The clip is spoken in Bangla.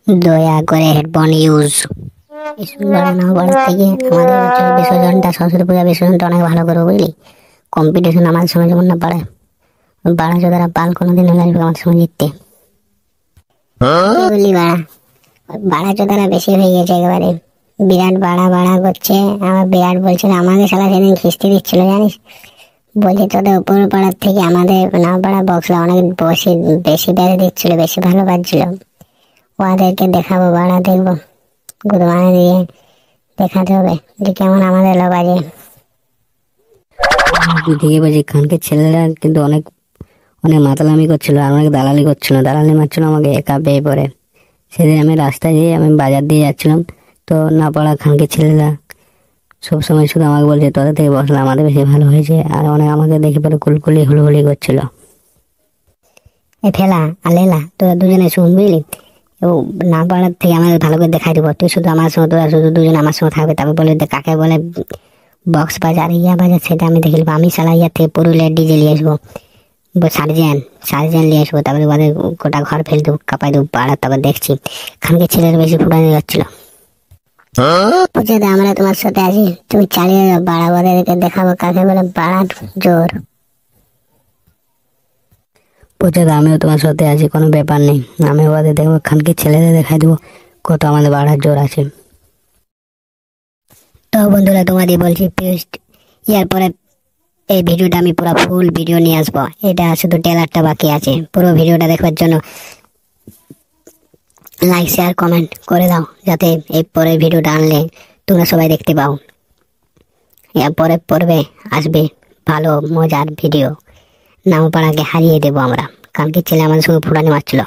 দয়া করে হেডফোন ইউজ। স্কুল বাড়া না বাড়ার থেকে আমাদের হচ্ছে বিসর্জনটা, সরস্বতী পূজা বিসর্জনটা অনেক ভালো করবো বুঝলি। কম্পিটিশন আমাদের সঙ্গে যেমন না বাড়ে, বাড়া চোদারা পাল কোনোদিন আসবে আমাদের সঙ্গে জিততে। কি বললি বাড়া? বাড়া চোদারা বেশি হয়ে গেছে একেবারে, বিরাট বাড়া বাড়া করছে। আমার বিরাট বলছিল আমাকে শালা সেদিন খিস্তি দিচ্ছিল জানিস, বলছে তোদের উপর পাড়ার থেকে আমাদের না পাড়া বক্সলা অনেক বেশি বেশি বেড়ে দিচ্ছিল, বেশি ভালো বাজছিল। ওদেরকে দেখাবো বাড়া, দেখবো গুদমানে দিয়ে দেখাতে হবে যে কেমন আমাদের লো বাজে। ঠিকই বলছি, খানকে ছেলেরা কিন্তু অনেক অনেক মাতালামি করছিল আর অনেক দালালি করছিল, দালালি মারছিল আমাকে একা পেয়ে পড়ে। সেদিন আমি রাস্তায় দিয়ে আমি বাজার দিয়ে যাচ্ছিলাম, তো না পড়া খানকে ছেলেরা সবসময় শুধু আমাকে বলছে তোদের থেকে বসলে আমাদের বেশি ভালো হয়েছে, আর অনেক আমাকে দেখে পরে কুলকুলি হুলুহুলি করছিল। এ ফেলা আর লেলা তোরা দুজনে শুন বুঝলি, ও না পাড়ার থেকে আমাদের ভালো করে দেখাই দেবো। তুই শুধু আমার সঙ্গে, তোরা শুধু দুজন আমার সঙ্গে থাকবে, তারপর বলে কাকে বলে বক্স বাজার ইয়া বাজার সেটা আমি দেখে নেবো। আমি সালা ইয়া থেকে পুরুলিয়ার ডিজে নিয়ে আসবো, সার্জেন নিয়ে আসবো, তারপরে ওদের গোটা ঘর ফেল দেবো, কাপাই দেবো পাড়া। তারপর দেখছি খানকে ছেলের বেশি ফুটানো যাচ্ছিল। বুঝে আমরা তোমার সাথে আছি, তুমি চালিয়ে যাও বাড়া, ওদেরকে দেখাবো কাকে বলে বাড়ার জোর। বুঝে আমিও তোমার সাথে আছি, কোনো ব্যাপার নেই। আমি ওদের দেখবো, খানকে ছেলেদের দেখাই দেবো কত আমাদের বাড়ার জোর আছে। তো বন্ধুরা তোমাদের বলছি পেস্ট ইয়ার পরে এই ভিডিওটা আমি পুরো ফুল ভিডিও নিয়ে আসবো, এটা শুধু ট্রেলারটা বাকি আছে। পুরো ভিডিওটা দেখবার জন্য লাইক শেয়ার কমেন্ট করে দাও, যাতে এই পরের ভিডিওটা আনলে তোমরা সবাই দেখতে পাও। এরপরে পড়বে আসবে ভালো মজার ভিডিও, নামপাড়াকে হারিয়ে দেবো আমরা। কালকে ছেলে আমাদের সঙ্গে ফুটানি মারছিল।